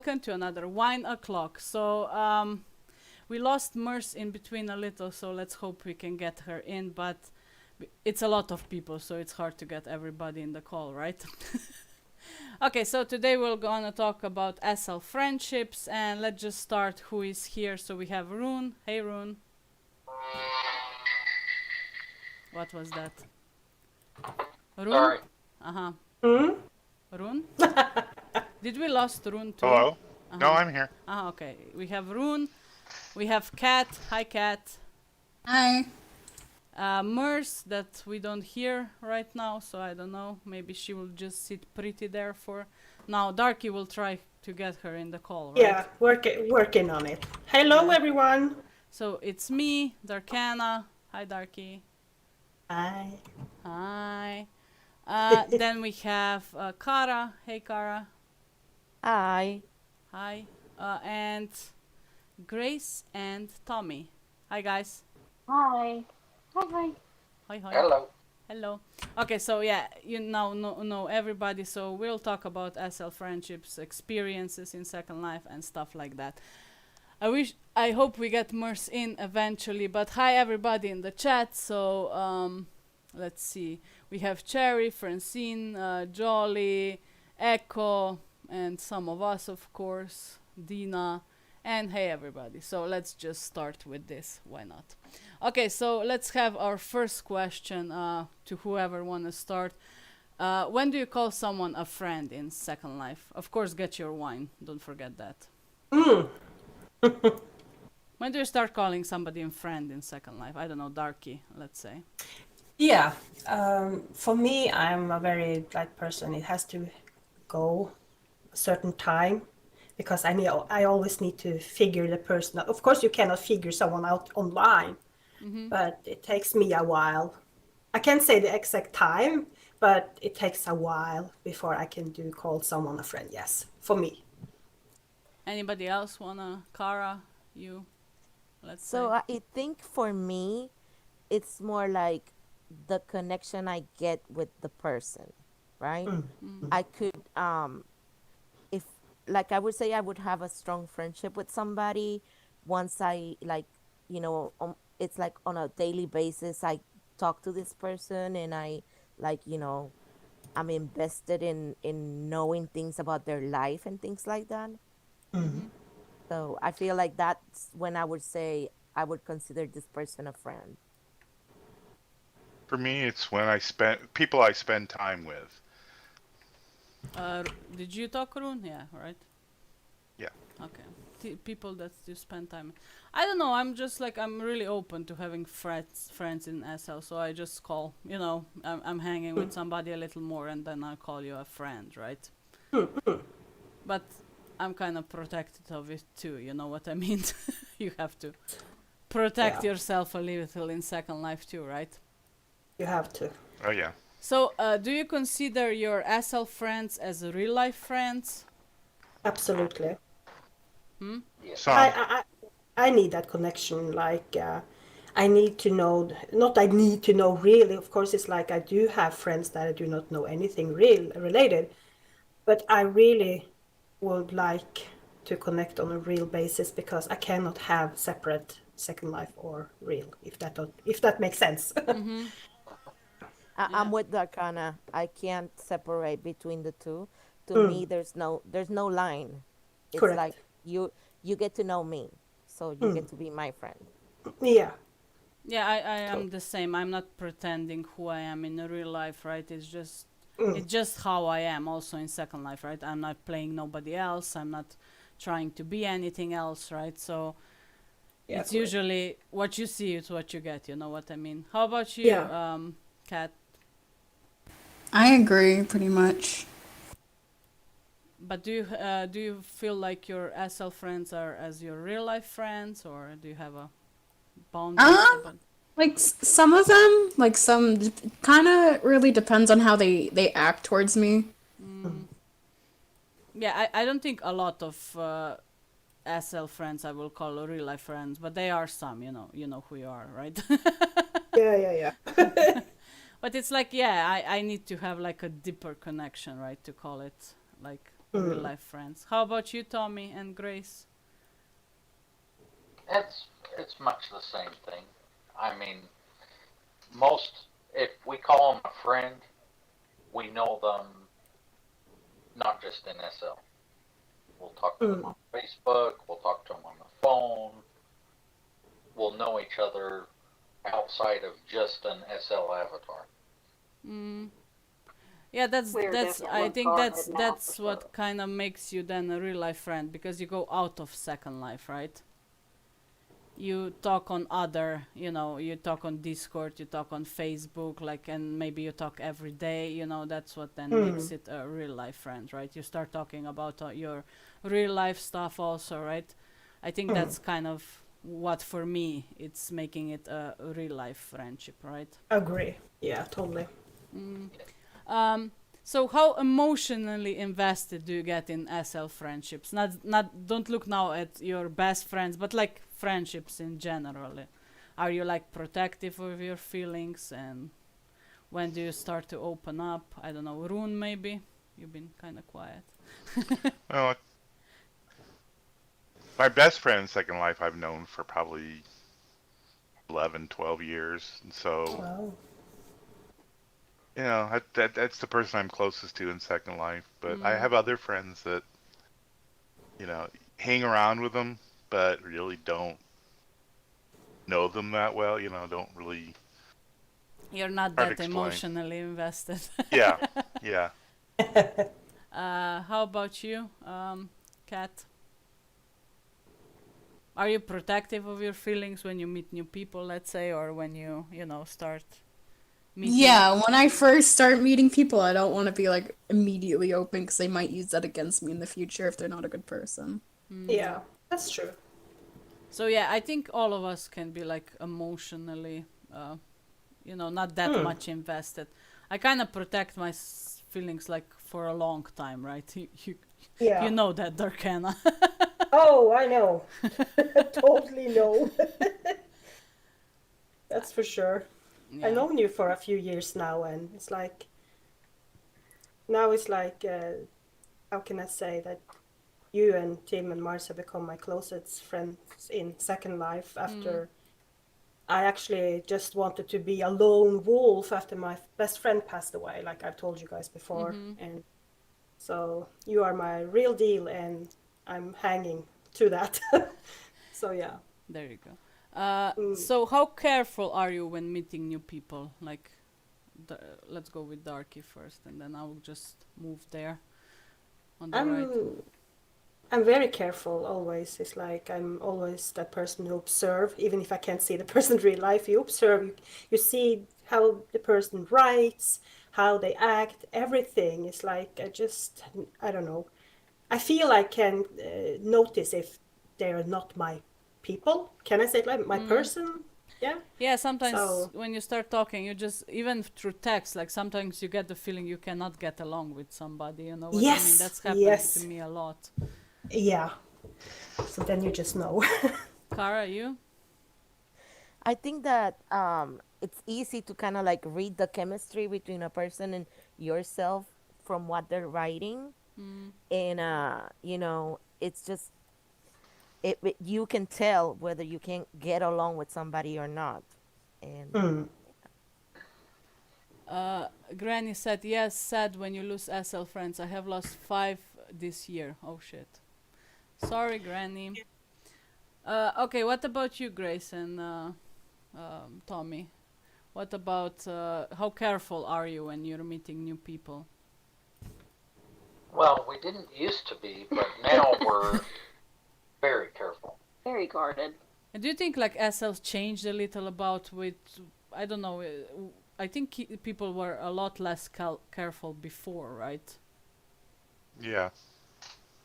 Welcome to another wine o'clock. So we lost Merce in between a little, so let's hope we can get her in. But it's a lot of people, so it's hard to get everybody in the call, right? Okay, so today we're gonna talk about SL friendships, and let's just start who is here. So we have Rune. Hey, Rune. What was that? Rune? Sorry. Uh-huh. Hmm? Rune? Did we lost Rune too? Hello? No, Uh-huh. I'm here. Okay. We have Rune. We have Kat. Hi, Kat. Hi. Merce that we don't hear right now, so I don't know. Maybe she will just sit pretty there for now. Darky will try to get her in the call, right? Yeah, working on it. Hello, Yeah. everyone. So it's me, Darkana. Hi, Darky. Hi. Hi. Then we have Kara. Hey, Kara. Hi. Hi. And Grace and Tommy. Hi, guys. Hi. Hi. Hi, hi. Hello. Hello. Okay, so yeah, you now know everybody, so we'll talk about SL friendships, experiences in Second Life, and stuff like that. I hope we get Merce in eventually, but hi everybody in the chat. So let's see, we have Cherry, Francine, Jolly, Echo, and some of us, of course, Dina, and hey everybody. So let's just start with this. Why not? Okay, so let's have our first question to whoever want to start. When do you call someone a friend in Second Life? Of course, get your wine. Don't forget that. Mm. When do you start calling somebody a friend in Second Life? I don't know, Darky, let's say. Yeah, for me, I'm a very person. It has to go a certain time because I always need to figure the person out. Of course, you cannot figure someone out online, but it takes me a while. I can't say the exact time, but it takes a while before I can call someone a friend. Yes, for me. Anybody else wanna, Kara, you, let's say? So I think for me, it's more like the connection I get with the person, right? I could if like I would say I would have a strong friendship with somebody once I it's like on a daily basis I talk to this person and I like, I'm invested in knowing things about their life and things like that. So I feel like that's when I would say I would consider this person a friend. For me, it's when people I spend time with. Did you talk, Rune? Yeah, right? Yeah. Okay. People that you spend time. I don't know. I'm just like I'm really open to having friends in SL. So I just call. I'm hanging with somebody a little more, and then I call you a friend, right? But I'm kind of protective of it too. You know what I mean? You have to protect Yeah. yourself a little in Second Life too, right? You have to. Oh, yeah. So, do you consider your SL friends as real life friends? Absolutely. Some. I need that connection. I need to know, not I need to know really. Of course, it's like I do have friends that I do not know anything real related, but I really would like to connect on a real basis because I cannot have separate Second Life or real, if that makes sense. Yeah. I'm with Darkana. I can't separate between the two. To Mm, me, there's no line. It's like correct. you get to know me, so you get to be my friend. Yeah. Yeah, I So, am the same. I'm not pretending who I am in real life, right? It's mm, just how I am also in Second Life, right? I'm not playing nobody else. I'm not trying to be anything else, right? So yeah, it's correct. usually what you see is what you get, you know what I mean? How about you, Yeah. Kat? I agree pretty much. But do you feel like your SL friends are as your real life friends, or do you have a boundaries Um, about? like some of them, like some kind of really depends on how they act towards me. Mm, yeah, I don't think a lot of SL friends I will call real life friends, but they are some, you know who you are, right? Yeah, yeah, yeah. But it's like, yeah, I need to have like a deeper connection, right, to call it like real life friends. How about you, Tommy and Grace? It's much the same thing. I mean, most if we call them a friend, we know them not just in SL. We'll talk to them on Facebook. We'll talk to them on the phone. We'll know each other outside of just an SL avatar. Yeah, that's We're that's. I definitely think guarded now, that's for what sure. kind of makes you then a real life friend, because you go out of Second Life, right? You talk on other, you talk on Discord, you talk on Facebook, like, and maybe you talk every day. That's what then makes it a real life friend, right? You start talking about your real life stuff also, right? I think that's kind of what, for me, it's making it a real life friendship, right? Agree. Yeah, totally. So how emotionally invested do you get in SL friendships? Not don't look now at your best friends, but like friendships in general. Are you like protective of your feelings, and when do you start to open up? I don't know, Rune, maybe? You've been kind of quiet. Well, my best friend in Second Life I've known for probably 11, 12 years. And so, Wow. that's the person I'm closest to in Second Life. But I have other friends that, hang around with them, but really don't know them that well, don't really. You're not Hard to that explain. emotionally invested. Yeah, yeah. How about you, Kat? Are you protective of your feelings when you meet new people, let's say, or when you start meeting? Yeah, when I first start meeting people, I don't want to be like immediately open because they might use that against me in the future if they're not a good person. Yeah, that's true. So yeah, I think all of us can be like emotionally, not that much invested. I kind of protect my feelings like for a long time, right? Yeah. You know that, Darkana. Oh, I know. Totally know. That's for sure. Yeah. I've known you for a few years now, and now it's like, how can I say that you and Tim and Mars have become my closest friends in Second Life after I actually just wanted to be a lone wolf after my best friend passed away, like I've told you guys before. And so you are my real deal, and I'm hanging to that. So yeah. There you go. So how careful are you when meeting new people? Like, let's go with Darky first, and then I'll just move there on the right. I'm very careful always. It's like I'm always that person who observe, even if I can't see the person in real life. You observe, you see how the person writes, how they act, everything. It's like I don't know. I feel I can notice if they're not my people. Can I say it like my person? Yeah. Yeah, sometimes So when you start talking, you just, even through text, like sometimes you get the feeling you cannot get along with somebody, you know what I mean? That's happened to yes, me a lot. yeah. So then you just know. Kara, you? I think that it's easy to kind of like read the chemistry between a person and yourself from what they're writing, and it's just you can tell whether you can get along with somebody or not, and Granny said, yes, sad when you lose SL friends. I have lost 5 this year. Oh shit. Sorry, Granny. Okay, what about you, Grace and Tommy? What about how careful are you when you're meeting new people? Well, we didn't used to be, but now we're very careful. Very guarded. And do you think like SL's changed a little about with, I don't know, I think people were a lot less careful before, right? Yeah.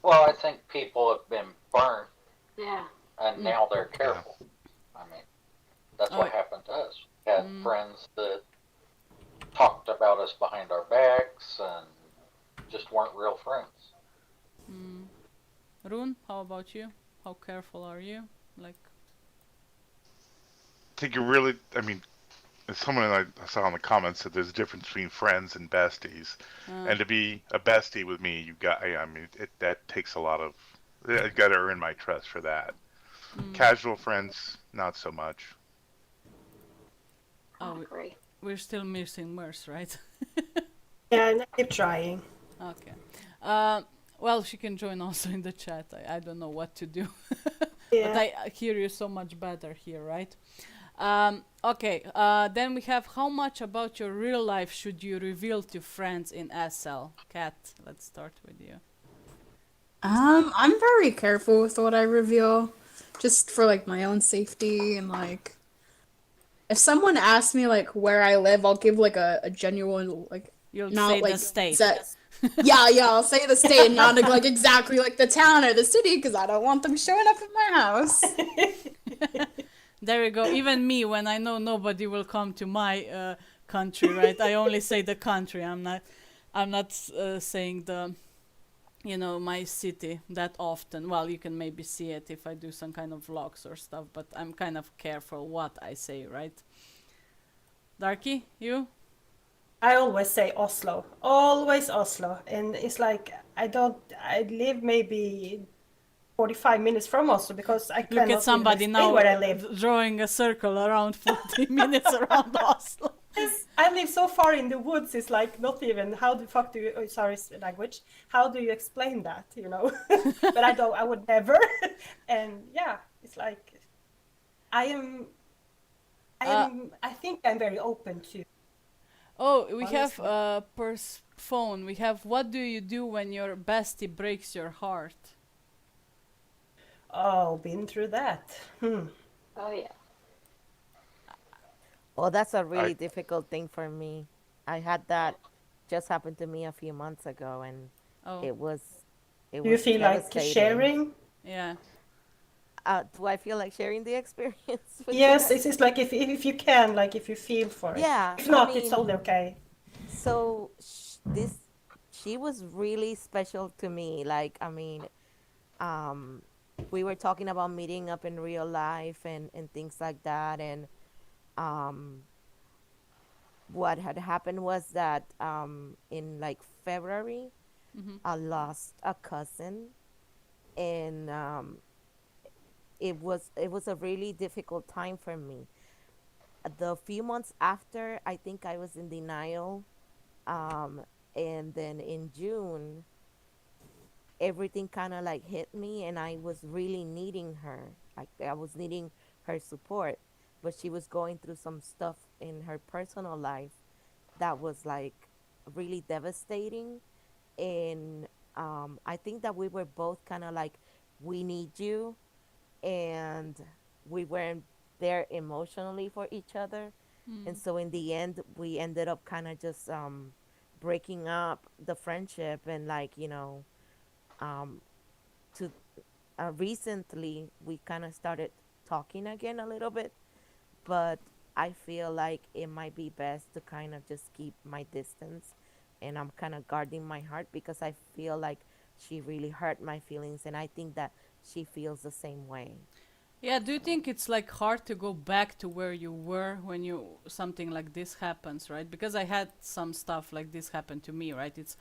Well, I think people have been burnt, Yeah. and now they're careful. I mean, that's what happened to us. We had friends that talked about us behind our backs and just weren't real friends. Rune, how about you? How careful are you? Like, I think you really, someone I saw in the comments said there's a difference between friends and besties, Uh, and to be a bestie with me, you got. I mean, that takes a lot of. I got to earn my trust for that. mm, Casual friends, not so much. oh, I agree. we're still missing Merce, right? Yeah, and I keep trying. Okay. Uh, well, she can join also in the chat. I don't know what to do, but Yeah. I hear you so much better here, right? Okay. Then we have how much about your real life should you reveal to friends in SL? Kat, let's start with you. I'm very careful with what I reveal, just for like my own safety and like if someone asks me like where I live, I'll give like a genuine like You'll say not the like state. yeah, I'll say the state and not like exactly like the town or the city because I don't want them showing up at my house. There you go. Even me, when I know nobody will come to my country, right? I only say the country. I'm not saying the, my city that often. Well, you can maybe see it if I do some kind of vlogs or stuff, but I'm kind of careful what I say, right? Darky, you? I always say Oslo, always Oslo, and it's like I live maybe 45 minutes from Oslo because I Look at cannot even somebody explain now where I live. drawing a circle around 40 minutes around Oslo. Yes, I live so far in the woods. It's like not even how the fuck do you? Oh, sorry, language. How do you explain that? But I don't. I would never. And yeah, it's like I am. I Uh, am. I think I'm very open to. Oh, we have Honestly. per phone. We have what do you do when your bestie breaks your heart? Oh, been through that. Oh yeah. Oh, that's a I really difficult thing for me. I had that just happened to me a few months ago, and Oh, it was it Do you was feel like devastating. sharing? yeah. Do I feel like sharing the experience with you Yes, guys? it's like if you can, like if you feel for it. Yeah, If I not, it's mean, totally okay. so she was really special to me. Like, I mean, um, we were talking about meeting up in real life and things like that, and um, what had happened was that in like February, Mm-hmm. I lost a cousin, and it was a really difficult time for me. The few months after, I think I was in denial, um, and then in June, everything kind of like hit me, and I was really needing her. Like I was needing her support, but she was going through some stuff in her personal life that was like really devastating. And I think that we were both kind of like, we need you, and we weren't there emotionally for each other. And Mm. so in the end, we ended up kind of just breaking up the friendship, and like, um, to recently we kind of started talking again a little bit, but I feel like it might be best to kind of just keep my distance, and I'm kind of guarding my heart because I feel like she really hurt my feelings, and I think that she feels the same way. Yeah, do you think it's like hard to go back to where you were when you something like this happens, right? Because I had some stuff like this happen to me, right? It's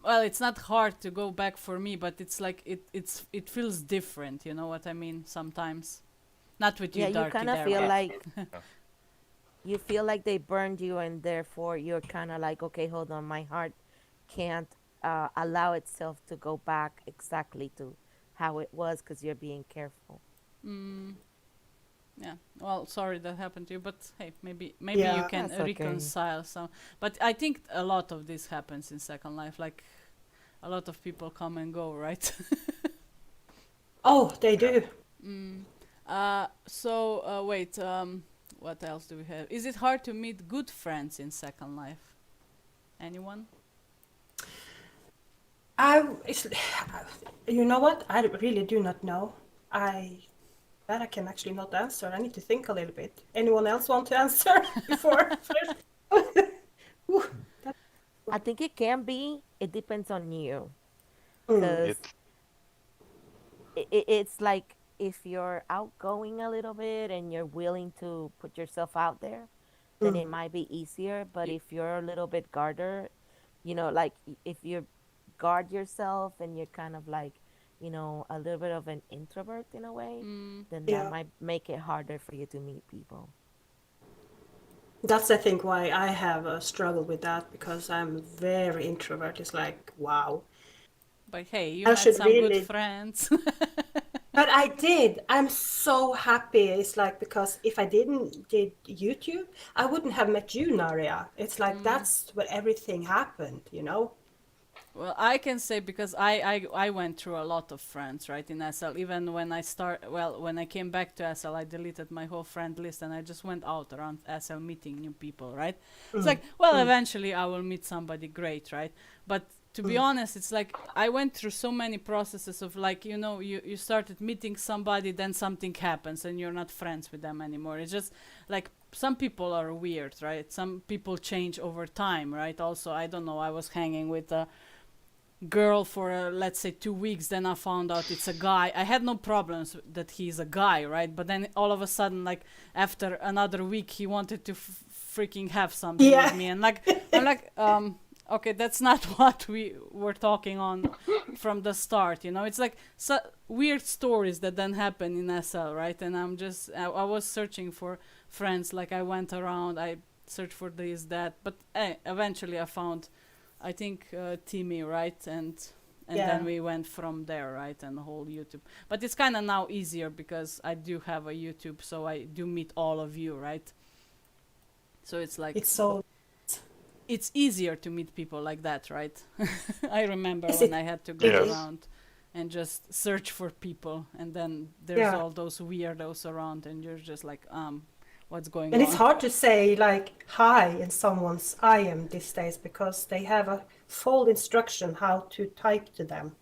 well, it's not hard to go back for me, but it's like it feels different, you know what I mean? Sometimes. Not with you, Yeah, you Darky, kind of there, feel but like you feel like they burned you, and therefore you're kind of like, okay, hold on, my heart can't allow itself to go back exactly to how it was because you're being careful. mm, yeah. Well, sorry that happened to you, but hey, maybe you Yeah. can That's okay. reconcile some. But I think a lot of this happens in Second Life. Like a lot of people come and go, right? Oh, they yeah. do. mm. So wait. What else do we have? Is it hard to meet good friends in Second Life? Anyone? It's, you know what? I really do not know. That I can actually not answer. I need to think a little bit. Anyone else want to answer before first? Ooh, that's I think it can be. It depends on you, mm, because It's it's like if you're outgoing a little bit and you're willing to put yourself out there, then it might be easier. But if you're a little bit guarder, like if you guard yourself and you're kind of like, a little bit of an introvert in a way, then that Yeah. might make it harder for you to meet people. That's, I think, why I have a struggle with that, because I'm very introvert. It's like, wow. But hey, you I met should some good really, friends. but I did. I'm so happy. It's like, because if I didn't did YouTube, I wouldn't have met you, Naria. It's like that's where everything happened, you know? Well, I can say because I went through a lot of friends, right, in SL. Even when when I came back to SL, I deleted my whole friend list and I just went out around SL meeting new people, right? It's like, well, eventually I will meet somebody great, right? But to be honest, it's like I went through so many processes of like, you started meeting somebody, then something happens and you're not friends with them anymore. It's just like some people are weird, right? Some people change over time, right? Also, I don't know, I was hanging with a girl for let's say 2 weeks, then I found out it's a guy. I had no problems that he's a guy, right? But then all of a sudden, like after another week, he wanted to freaking have something with me, and like I'm like, okay, that's not what we were talking on from the start, it's like weird stories that then happen in SL, right? And I was searching for friends, like I went around, I searched for this, that, but eventually I found, I think, Timmy, right? And then we went from there, right? And the whole YouTube. But it's kind of now easier because I do have a YouTube, so I do meet all of you, right? So it's like it's easier to meet people like that, right? I remember when I had to go Yes. around and just search for people, and then there's all those weirdos around, and you're just like, what's going And on? it's hard to say like hi in someone's IM these days, because they have a full instruction how to type to them.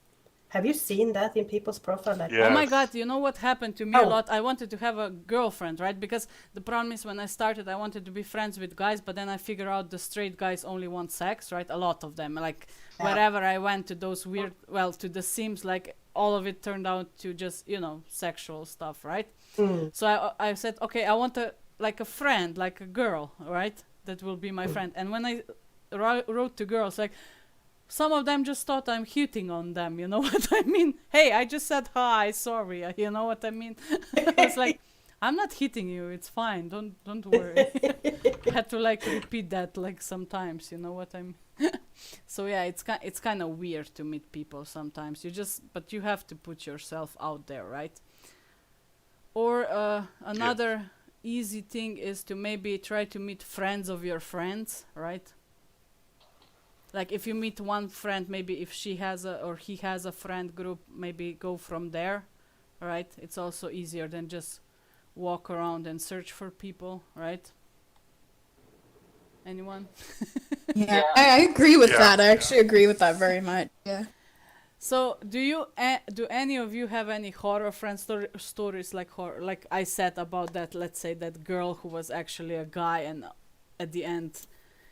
Have you seen that in people's profile? Like, Oh my Yes. God, you know what happened to me a Oh. lot? I wanted to have a girlfriend, right? Because the problem is when I started, I wanted to be friends with guys, but then I figured out the straight guys only want sex, right? A lot of them. Like, wherever I went to those weird, to the Sims, like, all of it turned out to just, sexual stuff, right? So I said, okay, I want a friend, like a girl, right? That will be my friend. And when I wrote to girls, like, some of them just thought I'm hitting on them, you know what I mean? Hey, I just said hi, sorry, you know what I mean? I was like, I'm not hitting you, it's fine, don't worry. I had to like repeat that like sometimes, you know what I mean? So yeah, it's kind of weird to meet people sometimes. But you have to put yourself out there, right? Or another easy thing is to maybe try to meet friends of your friends, right? Like if you meet one friend, maybe if she has or he has a friend group, maybe go from there, right? It's also easier than just walk around and search for people, right? Anyone? Yeah, I agree with Yeah, that. I yeah. actually agree with that very much. Yeah. So do any of you have any horror friend stories like horror, like I said about that, let's say that girl who was actually a guy and at the end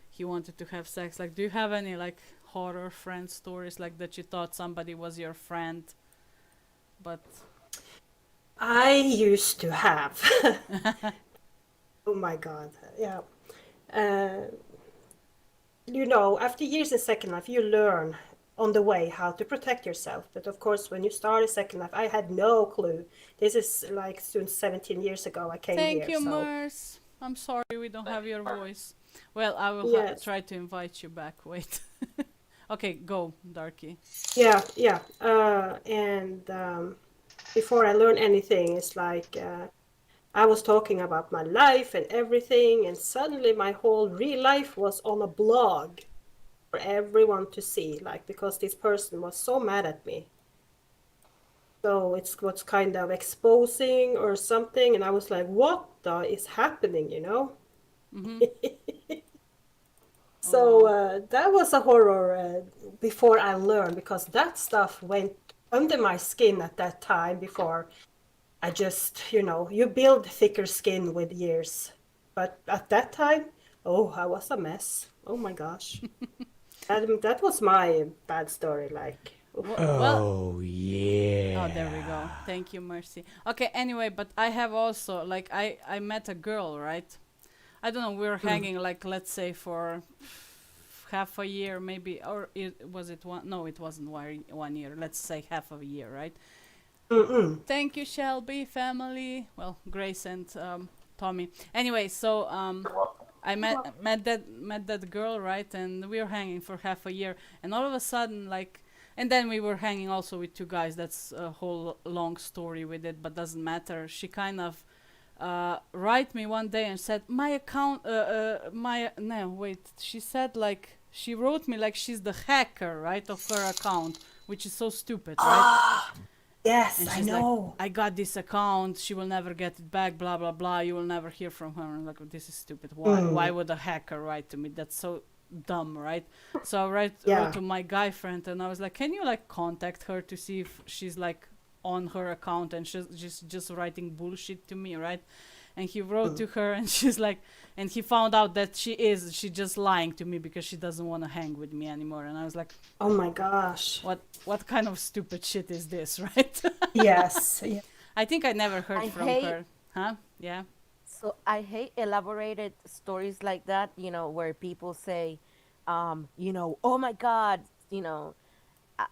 he wanted to have sex? Like, do you have any like horror friend stories like that you thought somebody was your friend, but I used to have. Oh my God. Yeah. Uh, after years in Second Life, you learn on the way how to protect yourself. But of course, when you start a Second Life, I had no clue. This is like soon 17 years ago I came thank here. you, So Mers. I'm sorry we don't have your voice. Well, I will yes. try to invite you back. Wait. Okay, go, Darky. Yeah, yeah. And before I learn anything, it's like I was talking about my life and everything, and suddenly my whole real life was on a blog for everyone to see, like, because this person was so mad at me. So it's what's kind of exposing or something, and I was like, what the is happening, you know? So that was a horror before I learned, because that stuff went under my skin at that time before I just, you build thicker skin with years. But at that time, oh, I was a mess. Oh my gosh. That was my bad story, like. Oof. Well, Oh yeah. oh, there we go. Thank you, Mercy. Okay, anyway, but I have also, like, I met a girl, right? I don't know, we were hanging like, let's say, for half a year maybe, or was it one? No, it wasn't 1 year. Let's say half of a year, right? Thank you, Shelby family. Well, Grace and Tommy. Anyway, so You're welcome. I met that girl, right? And we were hanging for half a year, and all of a sudden, like, and then we were hanging also with two guys. That's a whole long story with it, but doesn't matter. She kind of write me one day and said my account. My no wait. She said like she wrote me like she's the hacker, right, of her account, which is so stupid, right? Yes, And I she's like, know. I got this account. She will never get it back. Blah blah blah. You will never hear from her. I'm like, this is stupid. Why? Why would a hacker write to me? That's so dumb, right? So I wrote Yeah. to my guy friend, and I was like, can you like contact her to see if she's like on her account and she's just writing bullshit to me, right? And he wrote to her, and she's like, and he found out that she just lying to me because she doesn't want to hang with me anymore. And I was like, Oh my gosh. what kind of stupid shit is this, right? Yes. Yeah. I think I never heard I from hate her. Huh? Yeah. So I hate elaborated stories like that, where people say, oh my God, I, I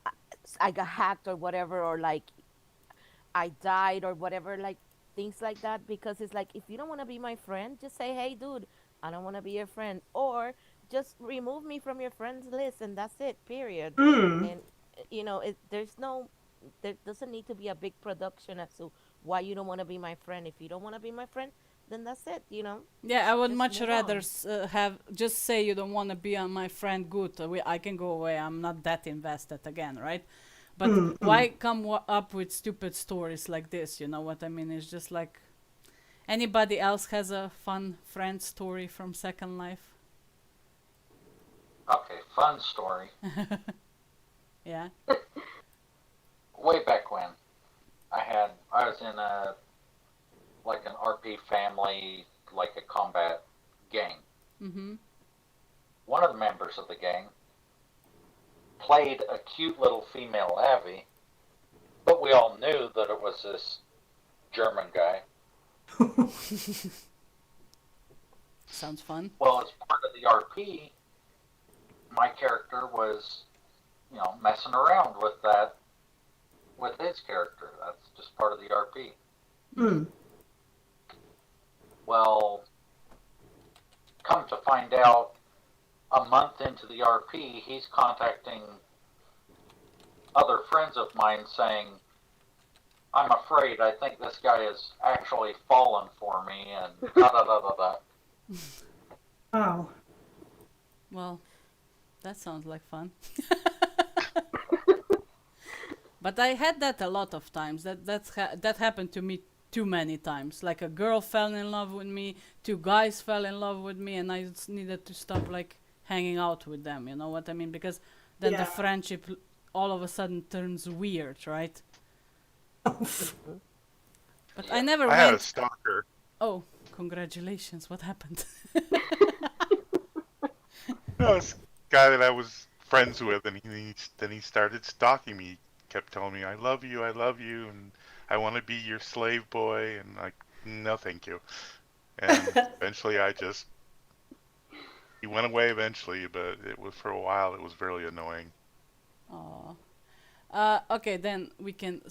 I got hacked or whatever, or like I died or whatever, like things like that. Because it's like, if you don't want to be my friend, just say, hey, dude, I don't want to be your friend. Or just remove me from your friends list and that's it, period. And, there doesn't need to be a big production as to why you don't want to be my friend. If you don't want to be my friend, then that's it. Yeah, I would Just much move rather on. have just say you don't want to be on my friend. Good, I can go away. I'm not that invested again, right? But why come up with stupid stories like this? You know what I mean? It's just like anybody else has a fun friend story from Second Life. Okay, fun story. Yeah. Way back when, I was in like an RP family, like a combat gang. Mhm. One of the members of the gang played a cute little female Abby, but we all knew that it was this German guy. Sounds fun. Well, as part of the RP, my character was, messing around with that, with his character. That's just part of the RP. Well, come to find out, a month into the RP, he's contacting other friends of mine saying, I'm afraid I think this guy has actually fallen for me, and da da da da da. Oh. Well, that sounds like fun. But I had that a lot of times. That happened to me too many times. Like a girl fell in love with me, two guys fell in love with me, and I just needed to stop like hanging out with them. You know what I mean? Because then the Yeah. friendship all of a sudden turns weird, right? But I never I had a went. stalker. Oh, congratulations! What happened? This guy that I was friends with, and then he started stalking me. He kept telling me, I love you, and I want to be your slave boy," and like, no, thank you. And eventually, he went away eventually, but it was for a while. It was really annoying. Oh. Okay, then we can.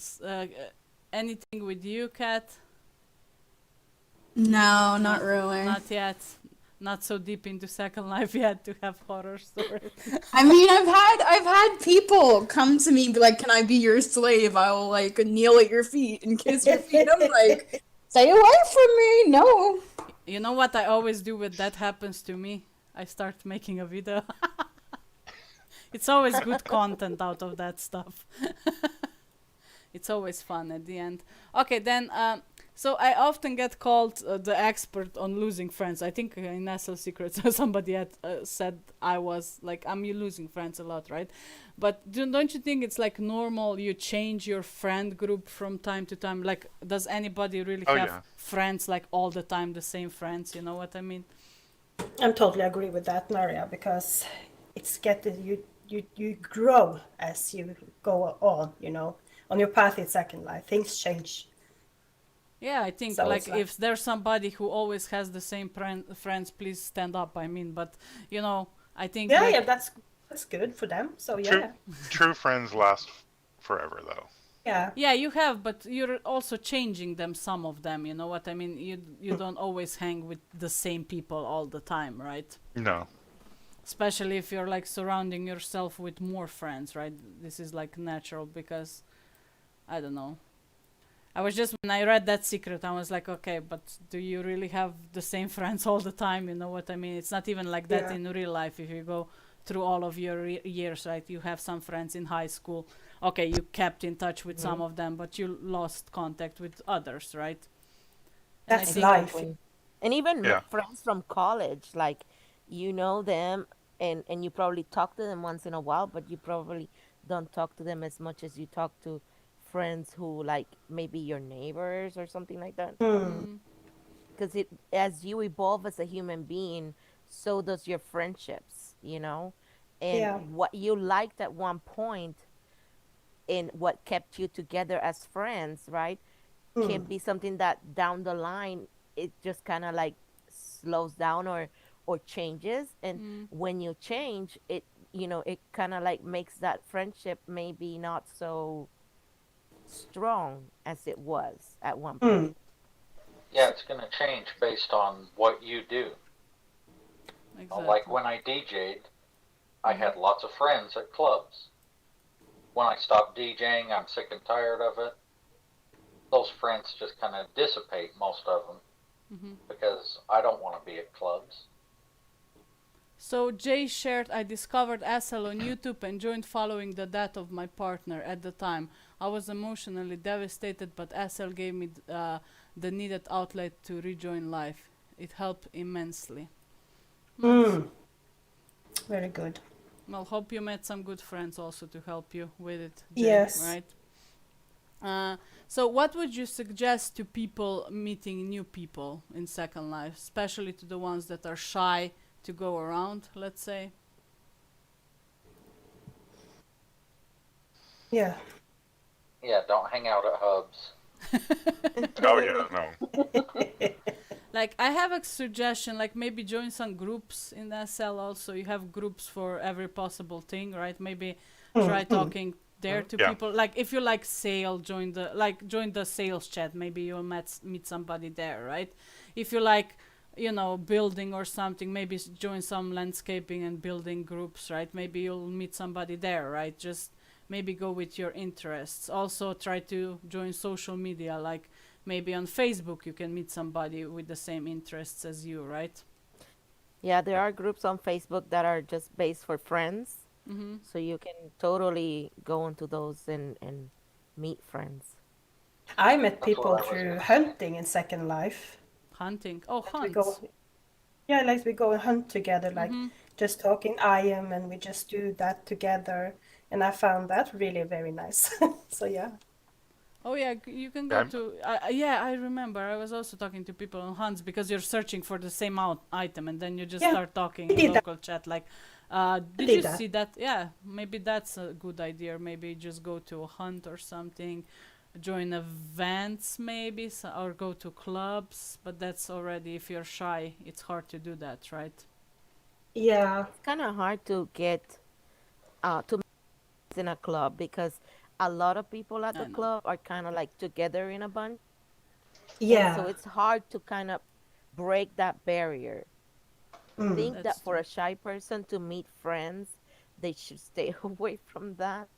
Anything with you, Kat? No, not really. Not yet. Not so deep into Second Life yet to have horror stories. I mean, I've had people come to me and be like, "Can I be your slave? I will like kneel at your feet and kiss your feet." I'm like, "Stay away from me, no." You know what I always do when that happens to me? I start making a video. It's always good content out of that stuff. It's always fun at the end. Okay, then, so I often get called the expert on losing friends. I think in Nestle Secrets somebody had said I was like, I'm you losing friends a lot, right? But don't you think it's like normal you change your friend group from time to time? Like, does anybody really Oh, have yeah. friends like all the time, the same friends? You know what I mean? I'm totally agree with that, Naria, because it's getting you grow as you go on, on your path in Second Life. Things change. Yeah, I think So like it's like, if there's somebody who always has the same friends, please stand up. I mean, but you know, I think yeah, like yeah, that's good for them. So True, yeah, true friends last forever, though. yeah. yeah, you have, but you're also changing them. Some of them, you know what I mean. You don't always hang with the same people all the time, right? No. Especially if you're like surrounding yourself with more friends, right? This is like natural because I don't know. I was just when I read that secret, I was like, okay, but do you really have the same friends all the time? You know what I mean? It's not even like that Yeah. in real life. If you go through all of your years, right? You have some friends in high school. Okay, you kept in touch with some of them, but you lost contact with others, right? And I That's think, life. Exactly. And even Yeah. friends from college, like you know them and you probably talk to them once in a while, but you probably don't talk to them as much as you talk to friends who like maybe your neighbors or something like that. Mm. Because it as you evolve as a human being, so does your friendships, you know? And Yeah. what you liked at one point and what kept you together as friends, right? Mm. Can be something that down the line it just kind of like slows down or changes, and when you change it, you know, it kind of like makes that friendship maybe not so strong as it was at one Mm. point. Yeah, it's going to change based on what you do. Like exactly. when I DJ'd, I had lots of friends at clubs. When I stopped DJing, I'm sick and tired of it. Those friends just kind of dissipate, most of them, because I don't want to be at clubs. So Jay shared, I discovered SL on YouTube and joined following the death of my partner at the time. I was emotionally devastated, but SL gave me the needed outlet to rejoin life. It helped immensely. That's, Mm. Very good. well, hope you met some good friends also to help you with it, Jay, Yes. right? So what would you suggest to people meeting new people in Second Life, especially to the ones that are shy to go around, let's say? Yeah. Yeah, don't hang out at hubs. Oh yeah, no. Like I have a suggestion, like maybe join some groups in SL also. You have groups for every possible thing, right? Maybe try talking there to Yeah. people. Like if you like sale, join the sales chat. Maybe you'll meet somebody there, right? If you like, you know, building or something, maybe join some landscaping and building groups, right? Maybe you'll meet somebody there, right? Just maybe go with your interests. Also try to join social media, like maybe on Facebook you can meet somebody with the same interests as you, right? Yeah, there are groups on Facebook that are just based for friends, so you can totally go into those and meet friends. I met That's people what I was through going to say. hunting in Second Life. Hunting. Oh, Like we go, hunts. yeah, like we go and hunt together, like just talking IM, and we just do that together. And I found that really very nice. So yeah. Oh yeah, you can go I'm, to. Yeah, I remember. I was also talking to people on hunts because you're searching for the same item, and then you just Yeah, start talking I in did that. local chat. Like, I did you did that. see that? Yeah, maybe that's a good idea. Maybe just go to a hunt or something, join events maybe, or go to clubs. But that's already if you're shy, it's hard to do that, right? Yeah, It's kind of hard to get to meet in a club because a lot of people at I the know. club are kind of like together in a bunch, and so yeah. it's hard to kind of break that barrier. I think That's that for true. a shy person to meet friends, they should stay away from that.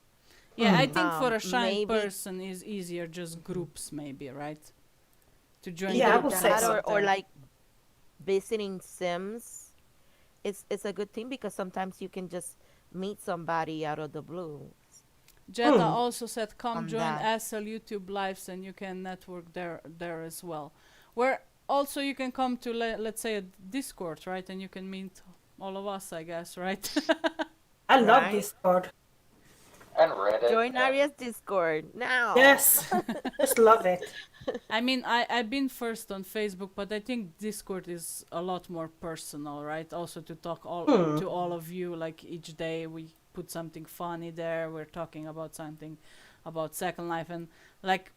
Yeah, I think for a shy Maybe person is easier just groups maybe, right? To join Yeah, I either would say groups that so. up or there. like visiting Sims. It's a good thing because sometimes you can just meet somebody out of the blue Jetta also said, "Come on join that. SL YouTube lives, and you can network there as well." Where also you can come to let's say a Discord, right? And you can meet all of us, I guess, right? I love Right? Discord. And Reddit, Join and Naria's Discord now. Yes, just love it. I mean, I've been first on Facebook, but I think Discord is a lot more personal, right? Also to talk to all of you, like each day we put something funny there. We're talking about something about Second Life, and like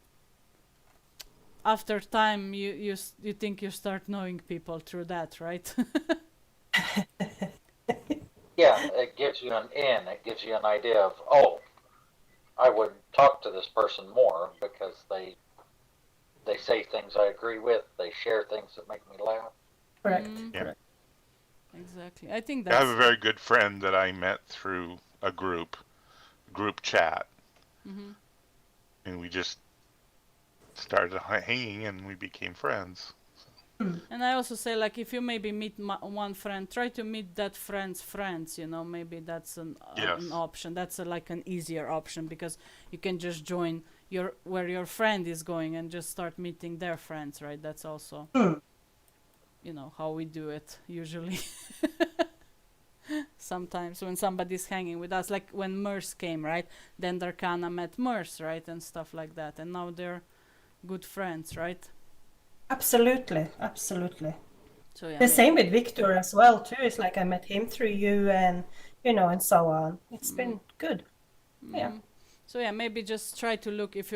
after time you think you start knowing people through that, right? Yeah, it gives you an in. It gives you an idea of, oh, I would talk to this person more because they say things I agree with. They share things that make me laugh. Correct. Yeah. Correct. Exactly. I think I have a that's. very good friend that I met through a group chat, Hmm. and we just started hanging, and we became friends. And I also say, like, if you maybe meet one friend, try to meet that friend's friends. Maybe that's an Yes. option. That's like an easier option because you can just join where your friend is going and just start meeting their friends, right? That's also how we do it usually. Sometimes when somebody's hanging with us, like when Merce came, right? Then Darkana met Merce, right, and stuff like that, and now they're good friends, right? Absolutely. Absolutely. So yeah, The same with Victor as well too. It's like I met him through you, and and so on. It's been good. Yeah. So yeah, maybe just try to look if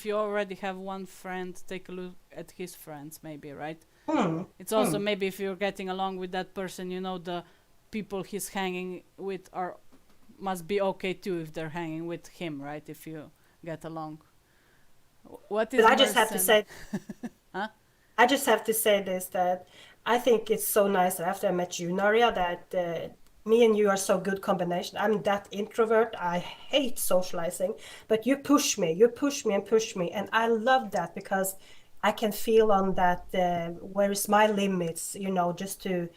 you already have one friend, take a look at his friends, maybe, right? It's also maybe if you're getting along with that person, the people he's hanging with must be okay too if they're hanging with him, right? If you get along. What is But I just have to Merson? say, Huh? I just have to say this, that I think it's so nice that after I met you, Naria, that me and you are so good combination. I'm that introvert. I hate socializing, but you push me and push me, and I love that because I can feel on that where is my limits, just to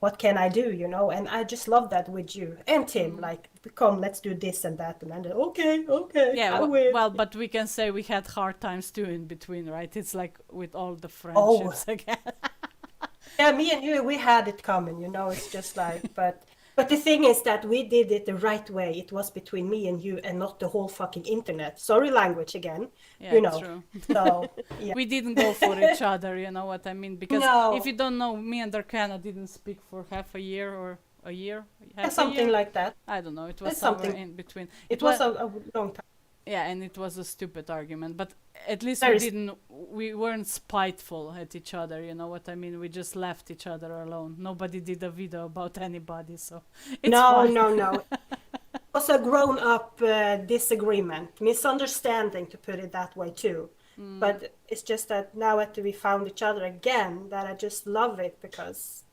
what can I do, and I just love that with you and Tim. Like, come, let's do this and that, and then okay, okay, Yeah, I will. well, but we can say we had hard times too in between, right? It's like with all the Oh, friendships again. yeah, me and you, we had it coming, It's just like, but the thing is that we did it the right way. It was between me and you, and not the whole fucking internet. Sorry, language again, Yeah, true. So yeah, We didn't go for each other, you know what I mean? Because if no, you don't know, me and Darkana didn't speak for half a year or a year, half a something year. like that. I don't know. It was That's somewhere something. in between. It It was was a long time. yeah, and it was a stupid argument, but at least Very. we weren't spiteful at each other, you know what I mean? We just left each other alone. Nobody did a video about anybody, so it's No, fine. no, no. It was a grown-up disagreement, misunderstanding, to put it that way too. But it's just that now after we found each other again, that I just love it because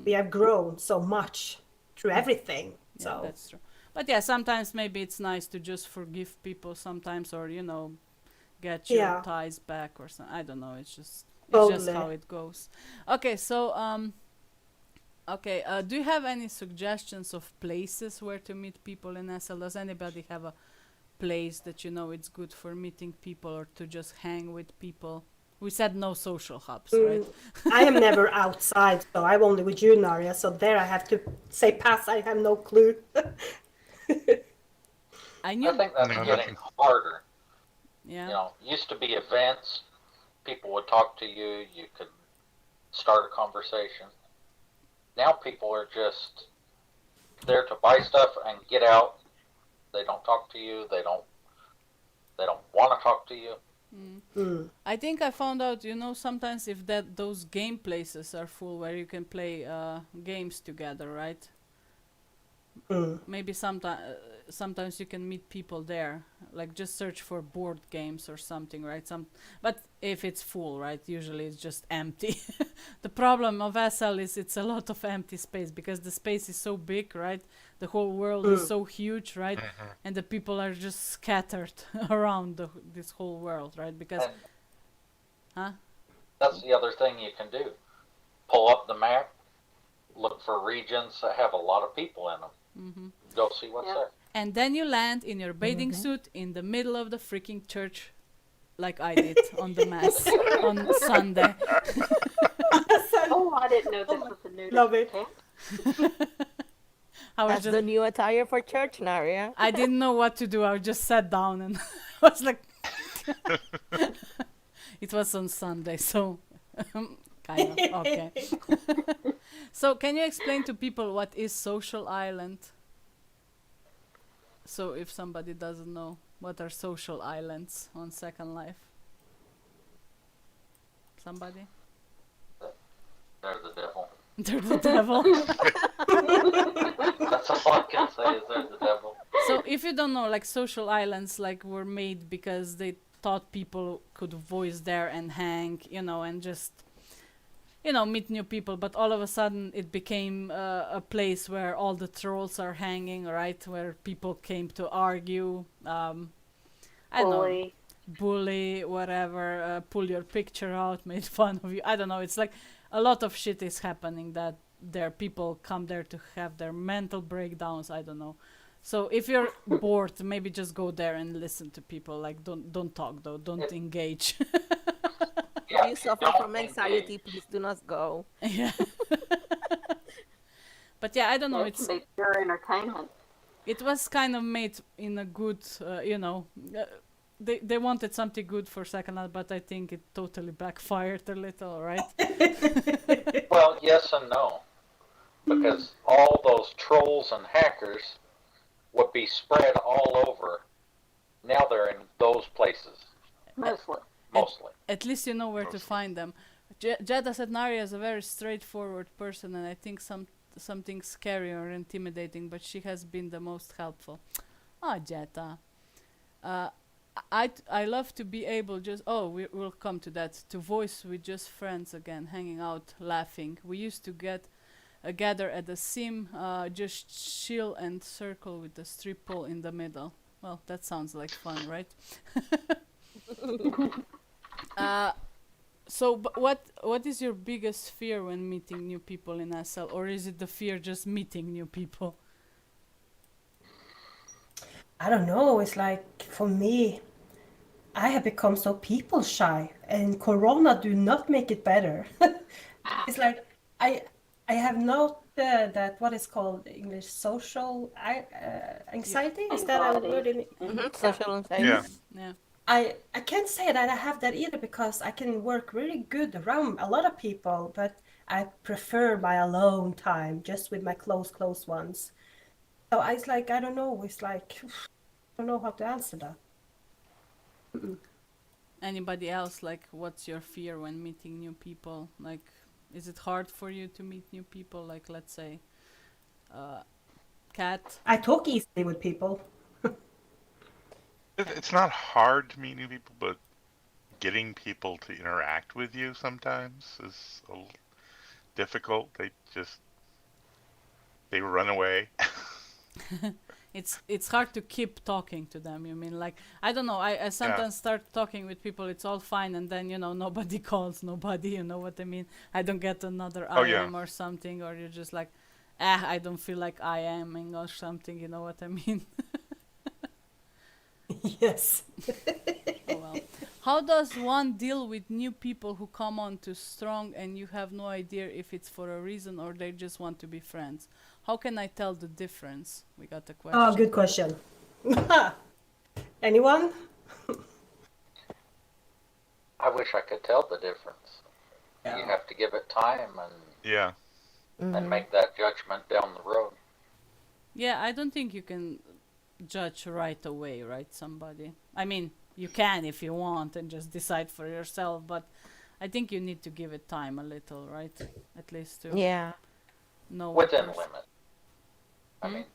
we have grown so much through everything. Yeah, So that's true. But yeah, sometimes maybe it's nice to just forgive people sometimes, or get your yeah, ties back or something. I don't know. It's just totally. how it goes. Okay, so okay. Do you have any suggestions of places where to meet people in SL? Does anybody have a place that it's good for meeting people or to just hang with people? We said no social hubs, right? I am never outside, so I'm only with you, Naria. So there I have to say pass. I have no clue. I I knew. think that's No, getting nothing. harder. Yeah. Used to be events. People would talk to you. You could start a conversation. Now people are just there to buy stuff and get out. They don't talk to you. They don't want to talk to you. I think I found out, sometimes if those game places are full where you can play games together, right? Maybe sometimes you can meet people there. Like just search for board games or something, right? But if it's full, right? Usually it's just empty. The problem of SL is it's a lot of empty space because the space is so big, right? The whole world is so huge, right? And the people are just scattered around this whole world, right? Because And huh? that's the other thing you can do. Pull up the map, look for regions that have a lot of people in them. Go see what's there. And then you land in your bathing suit in the middle of the freaking church, like I did on the mass on Sunday. Oh, I didn't know this was a new Love it. camp. I was That's just, the new attire for church, Naria. I didn't know what to do. I just sat down and was like, it was on Sunday, so kind of okay. So, can you explain to people what is Social Island? So, if somebody doesn't know, what are social islands on Second Life? somebody? They're the devil. They're the devil. That's all I can say is they're the devil. So if you don't know, like social islands like were made because they thought people could voice there and hang, and just meet new people, but all of a sudden it became a place where all the trolls are hanging, right? Where people came to argue, I don't know, Bully. bully, whatever, pull your picture out, made fun of you. I don't know. It's like a lot of shit is happening that there people come there to have their mental breakdowns. I don't know. So if you're bored, maybe just go there and listen to people. Like don't talk though. Don't engage. Yeah, If you suffer don't from anxiety, engage. please do not go. Yeah. But yeah, I don't know. It can be pure entertainment. It was kind of made in a good, they wanted something good for Second Life, but I think it totally backfired a little, right? Well, yes and no. Because all those trolls and hackers would be spread all over. Now they're in those places, Mostly. mostly. At least you know where to find them. Jetta said Naria is a very straightforward person, and I think something scary or intimidating, but she has been the most helpful. Jetta. I love to be able we'll come to that, to voice with just friends again, hanging out, laughing. We used to gather at the sim, just chill and circle with the strip pole in the middle. Well, that sounds like fun, right? So, what is your biggest fear when meeting new people in SL, or is it the fear just meeting new people? I don't know. It's like for me, I have become so people shy, and Corona do not make it better. It's like I have not that what is called in English social anxiety. Is that a Anxiety. word? Social anxiety. Yeah. Yeah. I can't say that I have that either because I can work really good around a lot of people, but I prefer my alone time just with my close ones. So it's like I don't know. It's like I don't know how to answer that. Anybody else, like, what's your fear when meeting new people? Like, is it hard for you to meet new people? Like, let's say, Kat. I talk easily with people. It's not hard to meet new people, but getting people to interact with you sometimes is a little difficult. They run away. It's hard to keep talking to them. You mean, like, I don't know. I sometimes start talking with people. It's all fine, and then nobody calls nobody. You know what I mean? I don't get another IM or something, or you're just like, I don't feel like IMing or something. You know what I mean? Yes. Oh well. How does one deal with new people who come on too strong and you have no idea if it's for a reason or they just want to be friends? How can I tell the difference? We got a question. Oh, good question. Anyone? I wish I could tell the difference. Yeah. You have to give it time Yeah. and make that judgment down the road. Yeah, I don't think you can judge right away, right? Somebody. I mean, you can if you want and just decide for yourself, but I think you need to give it time a little, right? At least to Yeah. know what Within person- limit. I mean,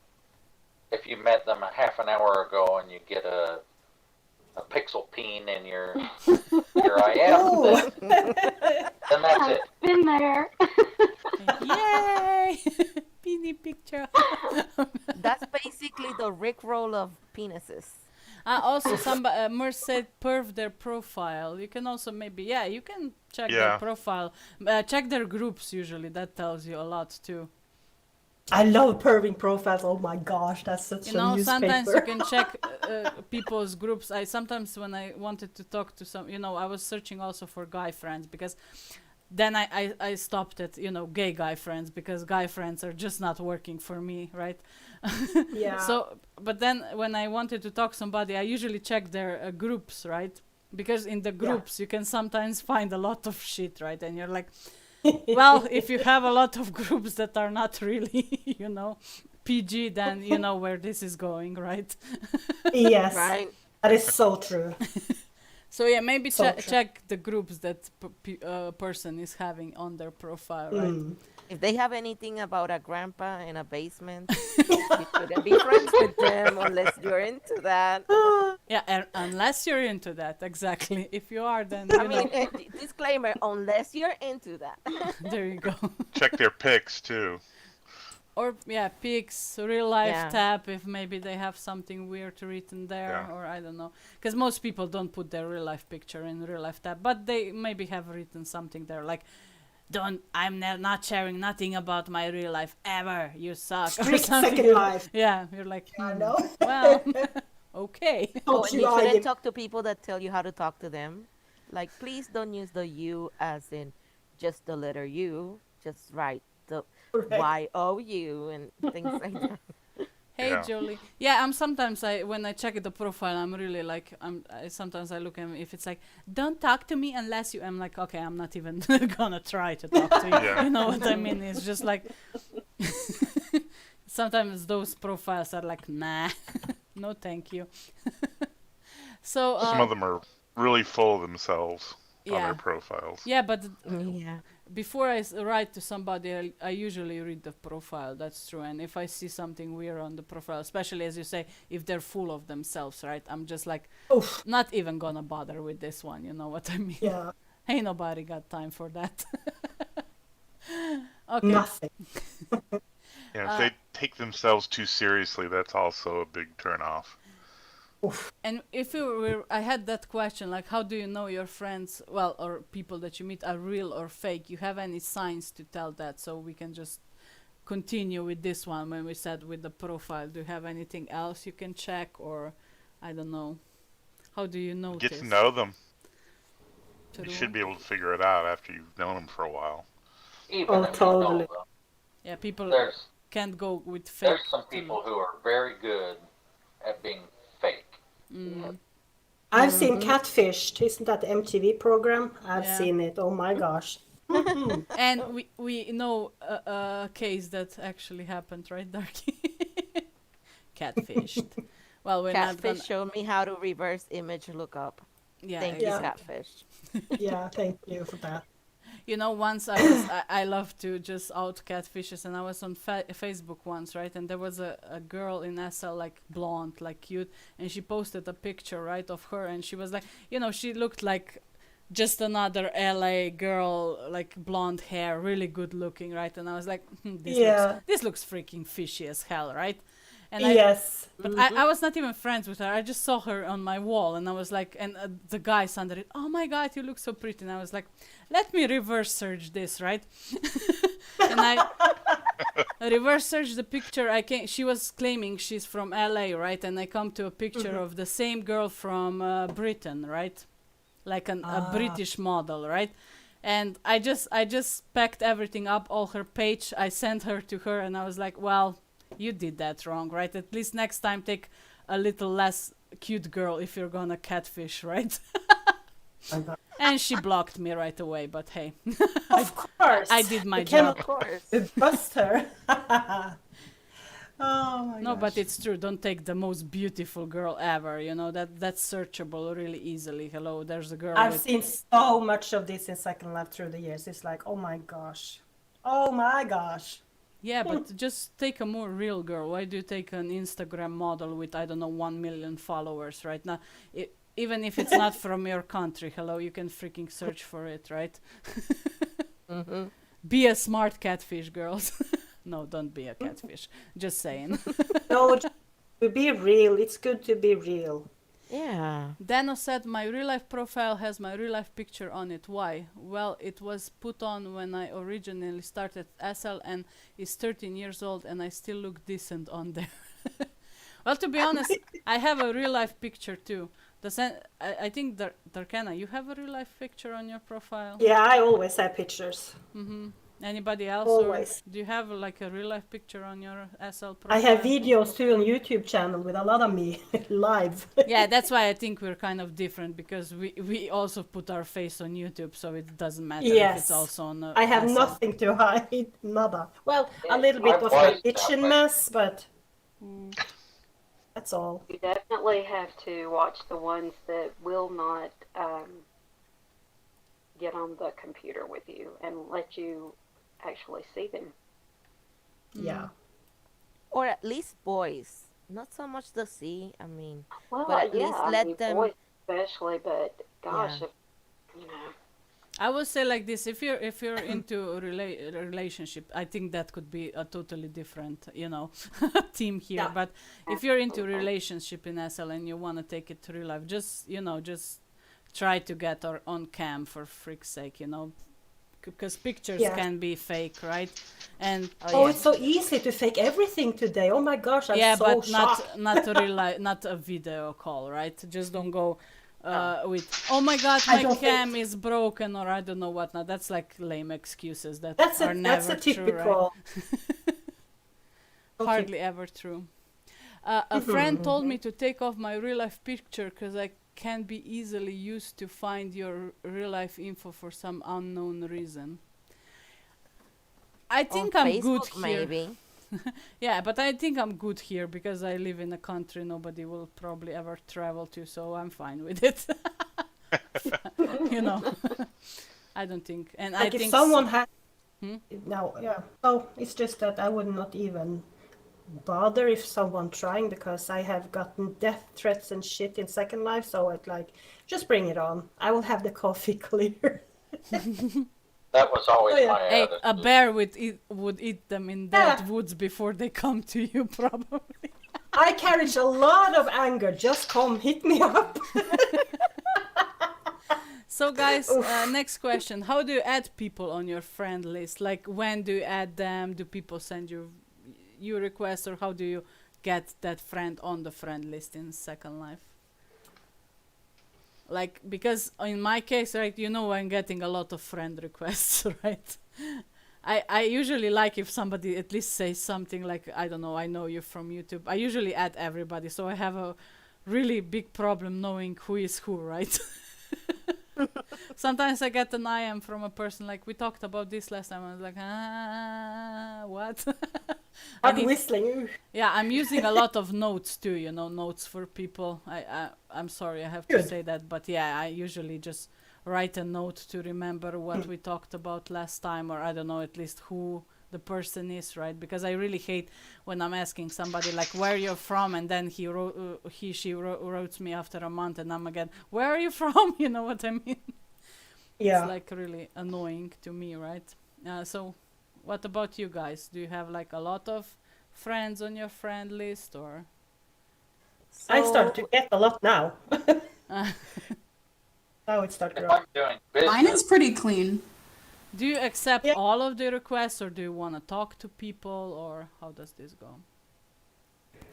if you met them a half an hour ago and you get a pixel peen in your IM, Oh. then that's it. Been there. Yay! Beanie picture. That's basically the Rickroll of penises. Also, Merce said perv their profile. You can also you can check their profile. Check their groups usually. That tells you a lot too. I love perving profiles. Oh my gosh, that's such a newspaper. Sometimes you can check people's groups. Sometimes when I wanted to talk to some, I was searching also for guy friends because then I stopped at, gay guy friends because guy friends are just not working for me, right? Yeah. So, but then when I wanted to talk to somebody, I usually check their groups, right? Because in the groups you can sometimes find a lot of shit, right? And you're like, well, if you have a lot of groups that are not really, PG, then you know where this is going, right? Yes. Right. That is so true. So yeah, maybe So true. check the groups that person is having on their profile, right? If they have anything about a grandpa in a basement, you shouldn't be friends with them unless you're into that. Yeah, unless you're into that, exactly. If you are, then I mean, disclaimer, unless you're into that. there you go. Check their pics too. Or yeah, pics, real life Yeah. tab if maybe they have something weird written there, Yeah. or I don't know. Because most people don't put their real life picture in real life tab, but they maybe have written something there like, I'm not sharing nothing about my real life ever. You suck. Or Strict something. second life. Yeah, you're like, I know. well, okay. Oh, Don't and you you shouldn't argue. talk to people that tell you how to talk to them. Like, please don't use the you as in just the letter U. Just write the Correct. YOU and things like that. Hey Yeah. Jolie. Yeah, I'm sometimes when I check the profile, I'm really like sometimes I look at if it's like don't talk to me unless you. I'm like okay, I'm not even gonna try to talk to you. Yeah. You know what I mean? It's just like sometimes those profiles are like nah, no thank you. So Some of them are really full of themselves on yeah, their profiles. yeah, but Yeah. before I write to somebody, I usually read the profile. That's true. And if I see something weird on the profile, especially as you say, if they're full of themselves, right? I'm just like, Oof. not even gonna bother with this one. You know what I mean? Yeah. Ain't nobody got time for that. Okay. Nothing. Yeah, if they take themselves too seriously, that's also a big turnoff. And if you were, I had that question, like, how do you know your friends, well, or people that you meet are real or fake? You have any signs to tell that? So we can just continue with this one when we said with the profile. Do you have anything else you can check, or I don't know? How do you notice? Get to know them. True. You should be able to figure it out after you've known them for a while. Even Oh, if you totally. know them, Yeah, people there's can't go with fake. there's some people who are very good at being fake. I've seen Catfished. Isn't that the MTV program? I've Yeah. seen it. Oh my gosh. And we know a case that actually happened, right, Darky? Catfished. Well, we're not Catfish gonna. showed me how to reverse image lookup. Yeah, Thank you, Yeah. Catfish. Yeah, thank you for that. You know, once I love to just out catfishes, and I was on Facebook once, right? And there was a girl in SL, like blonde, like cute, and she posted a picture, right, of her, and she was like, you know, she looked like just another LA girl, like blonde hair, really good looking, right? And I was like, Yeah. this looks freaking fishy as hell, right? And Yes. but I was not even friends with her. I just saw her on my wall, and I was like, and the guys under it, oh my god, you look so pretty. And I was like, let me reverse search this, right? And I reverse searched the picture. She was claiming she's from LA, right? And I come to a picture of the same girl from Britain, right? Like a British model, right? And I just packed everything up, all her page. I sent her to her, and I was like, well, you did that wrong, right? At least next time take a little less cute girl if you're gonna catfish, right? And she blocked me right away, but hey, Of course. I did my You job. Of course. cannot bust her. Oh my No, gosh. but it's true. Don't take the most beautiful girl ever. You know that's searchable really easily. Hello, there's a girl. I've with, seen so much of this in Second Life through the years. It's like, oh my gosh. Oh my gosh. Yeah, but just take a more real girl. Why do you take an Instagram model with, I don't know, 1 million followers right now? Even if it's not from your country, hello, you can freaking search for it, right? Be a smart catfish, girls. No, don't be a catfish. Just saying. No, to be real. It's good to be real. Yeah. Dano said my real life profile has my real life picture on it. Why? Well, it was put on when I originally started SL and is 13 years old and I still look decent on there. Well, to be honest, I have a real life picture too. I think Darkana, you have a real life picture on your profile? Yeah, I always have pictures. Anybody else? Always. Or do you have like a real life picture on your SL profile? I have videos too on YouTube channel with a lot of me live. Yeah, that's why I think we're kind of different because we also put our face on YouTube, so it doesn't matter if Yes. it's also on. I have SL. nothing to hide. Nada. Well, a Yeah, little bit I of my was kitchen that way. mess, but That's all. You definitely have to watch the ones that will not get on the computer with you and let you actually see them. Yeah. Or at least boys. Not so much the sea, I mean, Well, but at yeah, least I let mean, them. boys especially, but Yeah. gosh, if, you know, I would say like this: if you're into a relationship, I think that could be a totally different, team here. Yeah. But if you're into a absolutely. relationship in SL and you want to take it to real life, just try to get on cam for freak's sake, because pictures Yeah. can be fake, right? And Oh Oh, yeah. it's so easy to fake everything today. Oh my gosh, I'm yeah, so but not shocked. not a not a video call, right? Just don't go No. with oh my god, I my don't think cam is broken or I don't know what. Now that's like lame excuses that that's are a never true, right? typical. Okay. Hardly ever true. A friend told me to take off my real life picture because I can be easily used to find your real life info for some unknown reason. I On think I'm good Facebook, here. maybe. Yeah, but I think I'm good here because I live in a country nobody will probably ever travel to, so I'm fine with it. you know, I don't think, and I Like if think. someone had Hmm? no, yeah. Oh, it's just that I would not even bother if someone trying because I have gotten death threats and shit in Second Life, so I'd like just bring it on. I will have the coffee clear. That was always Oh yeah. my Hey, a attitude. bear would eat them in Yeah. dead woods before they come to you, probably. I carry a lot of anger. Just come hit me up. So, guys, Oof. next question: how do you add people on your friend list? Like, when do you add them? Do people send you requests, or how do you get that friend on the friend list in Second Life? Like, because in my case, right, I'm getting a lot of friend requests, right? I usually like if somebody at least says something like, I don't know, I know you from YouTube. I usually add everybody, so I have a really big problem knowing who is who, right? Sometimes I get an IM from a person like, we talked about this last time. I was like, what? I Start need, whistling. Ooh. yeah, I'm using a lot of notes too, notes for people. I'm sorry, I have to Good. say that, but yeah, I usually just write a note to remember what we talked about last time, or I don't know, at least who the person is, right? Because I really hate when I'm asking somebody like where you're from, and then she wrote me after a month, and I'm again, where are you from? You know what I mean? It's Yeah. like really annoying to me, right? So, what about you guys? Do you have like a lot of friends on your friend list, or I start to So get a lot now. uh, Now it starts If growing. I'm doing Mine is business, pretty clean. do you accept Yeah. all of the requests, or do you want to talk to people, or how does this go?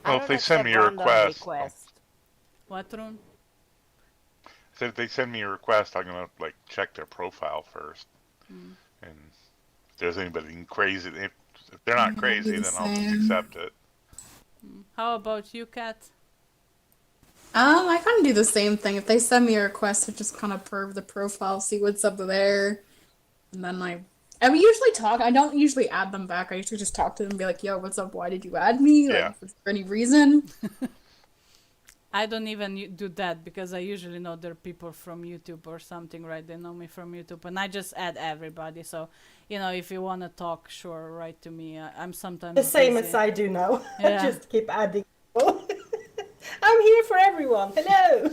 I Well, if don't they send accept me a random request, requests. What, Rune? so if they send me a request, I'm gonna like check their profile first, Mm. and if there's anybody crazy, if they're not Yeah, I'll do crazy, the then I'll just same. accept it. How about you, Kat? I kind of do the same thing. If they send me a request, I just kind of perv the profile, see what's up there, and then we usually talk. I don't usually add them back. I usually just talk to them and be like, "Yo, what's up? Why did you add me? Like, Yeah. is there any reason?" I don't even do that because I usually know they're people from YouTube or something, right? They know me from YouTube, and I just add everybody. So, if you want to talk, sure, write to me. I'm sometimes The same as busy. I do now. I Yeah. just keep adding people. I'm here for everyone. Hello.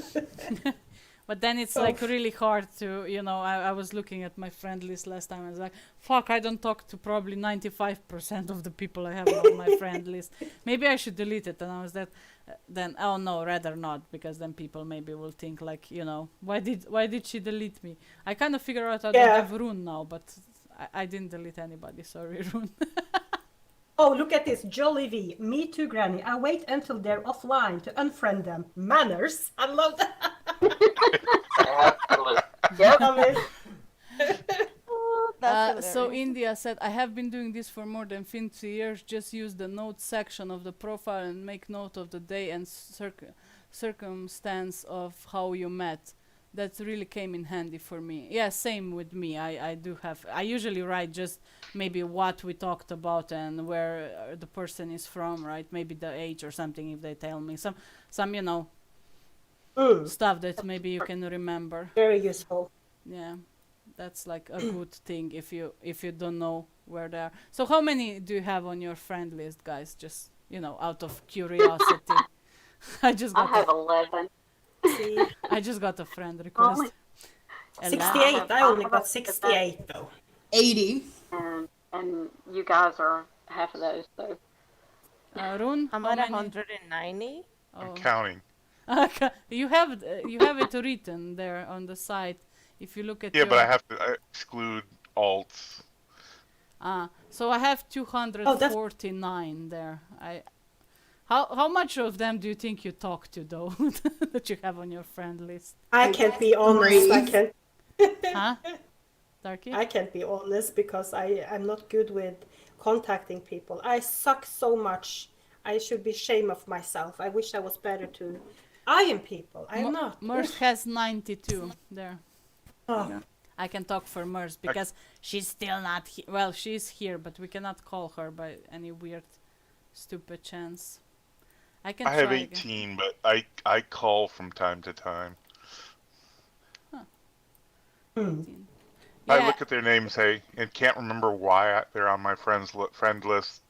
But then it's Oh. like really hard to, I was looking at my friend list last time. I was like, fuck, I don't talk to probably 95% of the people I have on my friend list. Maybe I should delete it. And I was then, oh no, rather not, because then people maybe will think like, why did she delete me? I kind of figure out I don't Yeah. have Rune now, but I didn't delete anybody. Sorry, Rune. Oh, look at this. Jolly V. Me too, Granny. I wait until they're offline to unfriend them. Manners. I love that. absolutely. Yep. I mean, Oh, that's So hilarious. India said, I have been doing this for more than 50 years. Just use the notes section of the profile and make note of the day and circumstance of how you met. that really came in handy for me. Yeah, same with me. I do have. I usually write just maybe what we talked about and where the person is from, right? Maybe the age or something if they tell me some stuff that maybe you can remember. Very useful. Yeah, that's like a good thing if you don't know where they are. So how many do you have on your friend list, guys? Just out of curiosity. I just I got have 11. See, I just got a friend Only request. 68. I only I got have 68 though. 80. and you guys are half of those. So Rune, I'm how at many? 190. I'm Oh, counting. you have it written there on the site. If you look at Yeah, but I your have to exclude alts. so I have Oh, that's 249 there. How much of them do you think you talk to though that you have on your friend list? I can't be honest. I Three. can't. Huh? Darky? I can't be honest because I'm not good with contacting people. I suck so much. I should be ashamed of myself. I wish I was better to iron people. I'm not. Merce has 92 there. Oh, I can talk for Merce because she's still not here. Well, she's here, but we cannot call her by any weird, stupid chance. I can I have try again. 18, but I call from time to time. 18. I Yeah. look at their names, hey, and can't remember why they're on my friend list.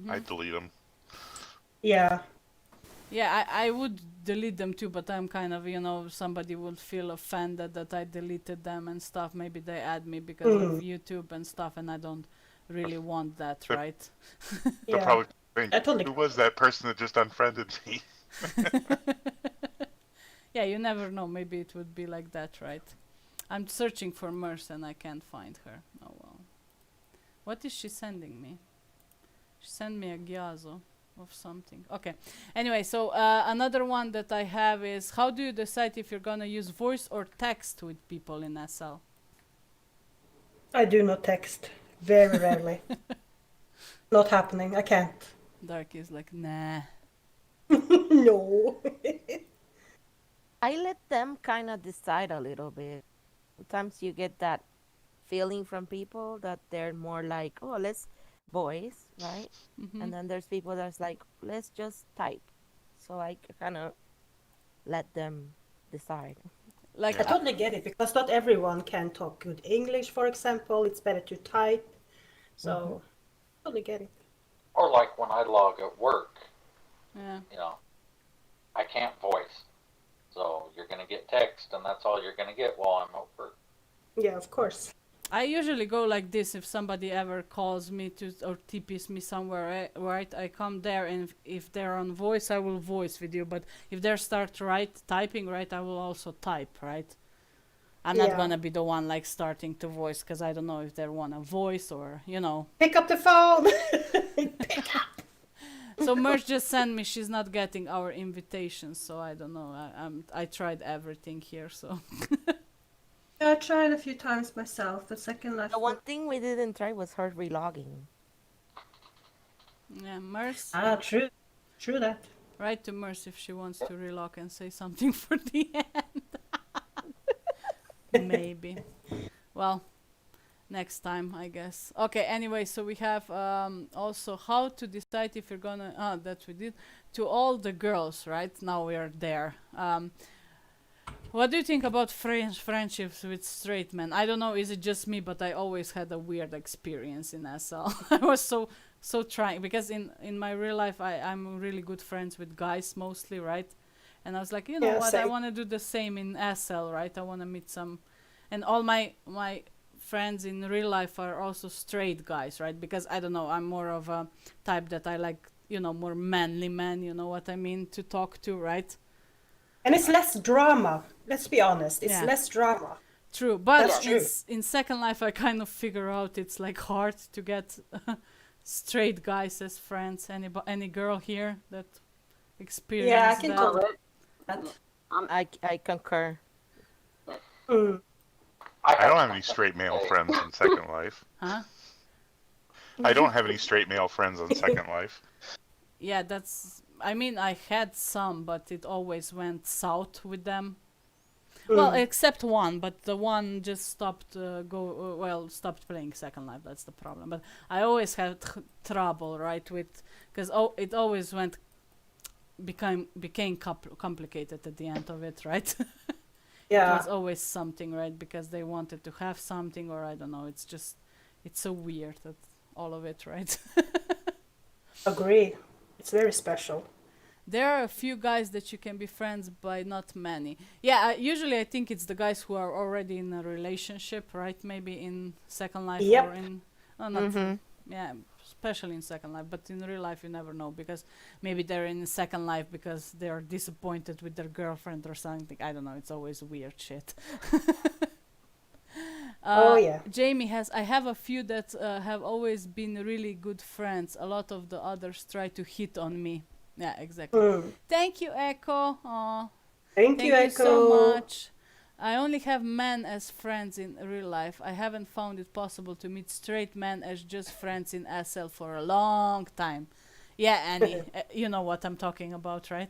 I delete them. yeah. Yeah, I would delete them too, but I'm kind of, somebody would feel offended that I deleted them and stuff. Maybe they add me because of YouTube and stuff, and I don't really want that, But- right? They'll Yeah. probably think, I totally- who was that person that just unfriended me? Yeah, you never know. Maybe it would be like that, right? I'm searching for Merce and I can't find her. Oh well. What is she sending me? She sent me a gyazo of something. Okay. Anyway, so another one that I have is how do you decide if you're gonna use voice or text with people in SL? I do not text. Very rarely. Not happening. I can't. Dark is like, nah. No. I let them kind of decide a little bit. Sometimes you get that feeling from people that they're more like, oh, let's voice, right? And then there's people that's like, let's just type. So I kind of let them decide. Like I totally get it because not everyone can talk good English, for example. It's better to type. So, totally get it. Or like when I log at work, yeah. I can't voice. So you're going to get text, and that's all you're going to get while I'm at work. Yeah, of course. I usually go like this if somebody ever calls me to or TPs me somewhere, right? I come there and if they're on voice, I will voice with you. But if they start typing, right, I will also type, right? I'm not Yeah. gonna be the one like starting to voice because I don't know if they want a voice or Pick up the phone. So Merch just sent me she's not getting our invitations, so I don't know. I tried everything here, so. I tried a few times myself. The second I The one thing we didn't try was her relogging. Yeah, Merce. true. True that. Write to Merce if she wants to relog and say something for the end. Maybe. Well, next time, I guess. Okay, anyway, so we have also how to decide if you're gonna... that we did. To all the girls, right? Now we are there. What do you think about friendships with straight men? I don't know, is it just me, but I always had a weird experience in SL. I was so trying, because in my real life, I'm really good friends with guys mostly, right? And I was like, Yeah, what, I same. want to do the same in SL, right? I want to meet some... And all my friends in real life are also straight guys, right? Because, I don't know, I'm more of a type that I like, more manly men, you know what I mean, to talk to, right? And it's less drama. Let's be honest. It's Yeah. less drama. True, but That's true. in Second Life I kind of figure out it's like hard to get straight guys as friends. Any girl here that experienced Yeah, I can that? totally- That. I concur. Mm. I don't have any straight male friends on Second Life. Huh? I don't have any straight male friends on Second Life. Yeah, I had some, but it always went south with them. Well, except one, but the one just stopped stopped playing Second Life. That's the problem. But I always had trouble, right, with because it always became complicated at the end of it, right? It Yeah. was always something, right? Because they wanted to have something, or I don't know. It's so weird that all of it, right? Agree. It's very special. There are a few guys that you can be friends by, not many. Yeah, usually I think it's the guys who are already in a relationship, right? Maybe in Second Life Yep. or in, no, not, yeah, especially in Second Life. But in real life, you never know because maybe they're in Second Life because they're disappointed with their girlfriend or something. I don't know. It's always weird shit. Oh, yeah. Jamie I have a few that have always been really good friends. A lot of the others try to hit on me. Yeah, exactly. Thank you, Echo. Aw, Thank thank you, you so Echo. much. I only have men as friends in real life. I haven't found it possible to meet straight men as just friends in SL for a long time. Yeah, Annie, you know what I'm talking about, right?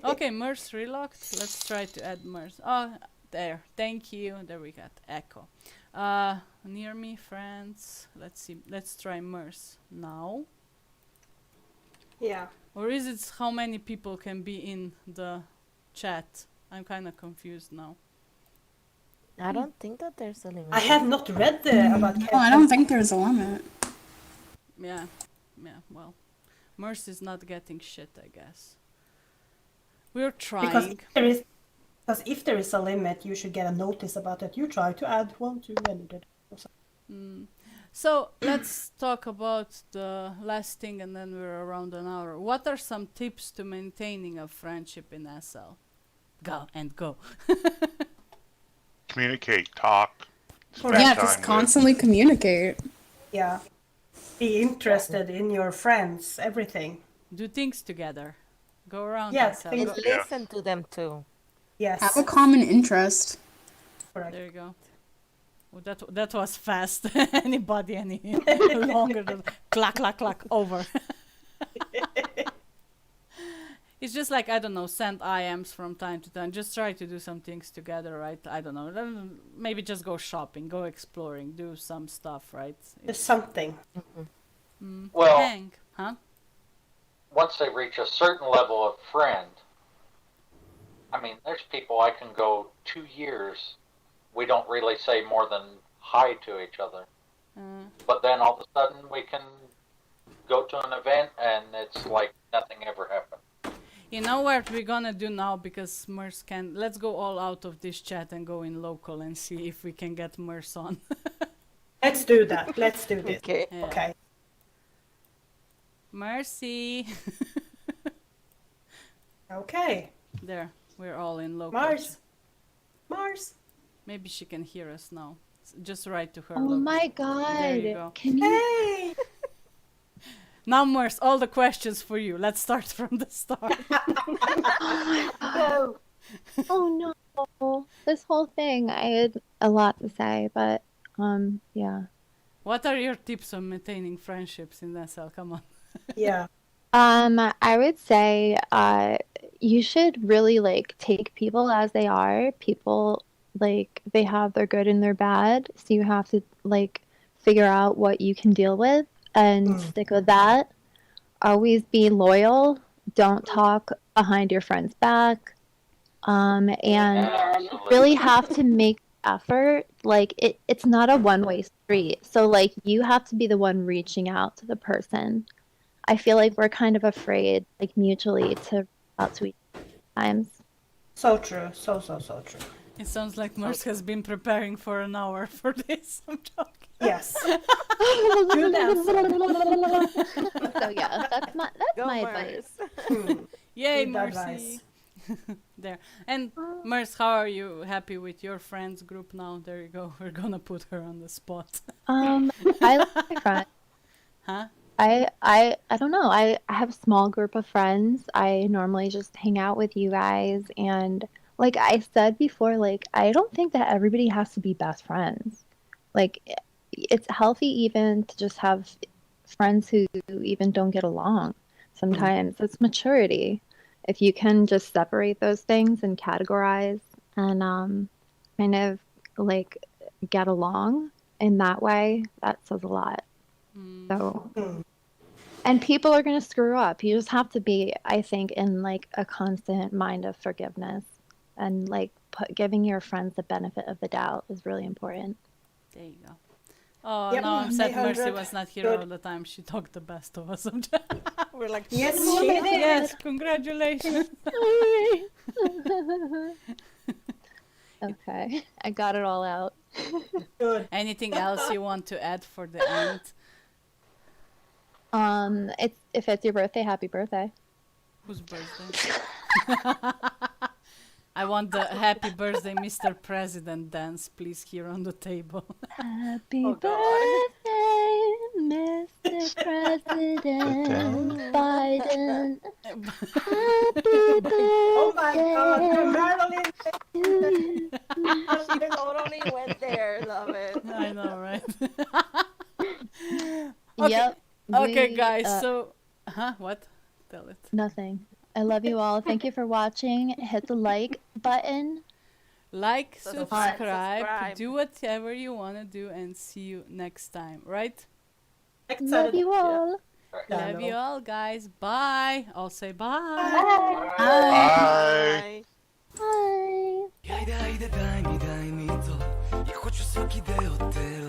Okay, Merce relocked. Let's try to add Merce. Oh, there. Thank you. There we got Echo. Near me, friends. Let's see. Let's try Merce now. Yeah. Or is it how many people can be in the chat? I'm kind of confused now. I don't think that there's a limit. I have not read about No, I don't think there's a limit. Yeah, well. Merce is not getting shit, I guess. We're trying. Because if there is a limit, you should get a notice about it. You try to add one, two, and So let's talk about the last thing and then we're around an hour. What are some tips to maintaining a friendship in SL? Go. Communicate, talk, spend Yeah, time just with. constantly communicate. Yeah. Be interested in your friends, everything. Do things together. Go around Yeah, SL. things- And Yeah. listen to them too. Yes. Have a common interest. Correct. There you go. Well, that was fast. Anybody any longer than clack clack clack over. It's just like, I don't know, send IMs from time to time. Just try to do some things together, right? I don't know. Then maybe just go shopping, go exploring, do some stuff, right? There's something. Well, Hank, huh? once they reach a certain level of friend, I mean, there's people I can go 2 years, we don't really say more than hi to each other. But then all of a sudden we can go to an event and it's like nothing ever happened. You know what we're gonna do now, because Merce can. Let's go all out of this chat and go in local and see if we can get Merce on. Let's do that. Let's do this. Okay. Yeah. Okay. Mercy. Okay. There, we're all in local. Mars. Maybe she can hear us now. Just write to her. Oh look. my god. There you go. Can you Hey. Now, Merce, all the questions for you. Let's start from the start. go? Oh no. This whole thing, I had a lot to say, but yeah. What are your tips on maintaining friendships in SL? Come on. Yeah. I would say you should really like take people as they are. People like they have their good and their bad, so you have to like figure out what you can deal with and stick with that. Always be loyal. Don't talk behind your friend's back. And Absolutely. really have to make effort. Like it's not a one-way street. So like you have to be the one reaching out to the person. I feel like we're kind of afraid, like mutually, to reach out to each other times. So true. So true. It sounds like Merce has been preparing for an hour for this. I'm joking. Yes. Good answer. So yeah, that's Go, my Mars. advice. Yay, Good Mercy. advice. There. And Merce, how are you? Happy with your friends group now? There you go. We're gonna put her on the spot. I like my friends. Huh? I don't know. I have a small group of friends. I normally just hang out with you guys, and like I said before, like I don't think that everybody has to be best friends. Like it's healthy even to just have friends who even don't get along. Sometimes it's maturity. if you can just separate those things and categorize and kind of like get along in that way, that says a lot. So, and people are going to screw up. You just have to be, I think, in like a constant mind of forgiveness and like giving your friends the benefit of the doubt is really important. There you go. Oh, Yep. no, I'm sad Mercy 300. was not here Good. all the time. She talked the best of us. We're like, Yes, she did. yes, congratulations. Okay, I got it all out. Good. Anything else you want to add for the end? It's if it's your birthday, happy birthday. Whose birthday? I want the happy birthday, Mr. President dance, please, here on the table. Happy Oh, God. birthday, Mr. President Biden. Happy birthday. Oh my God, Marilyn. to you. She totally went there. Love it. I know, right? Okay. Yep. Okay, we, guys, so... What? Tell it. Nothing. I love you all. Thank you for watching. Hit the like button. Like, Subscribe. subscribe, do whatever you want to do, and see you next time, right? Next Love Saturday. you all. Yeah, Love no. you all, guys. Bye. I'll say bye. Bye. Bye. Haydi haydi daj mi to. Ja хочу svaki deo tebe.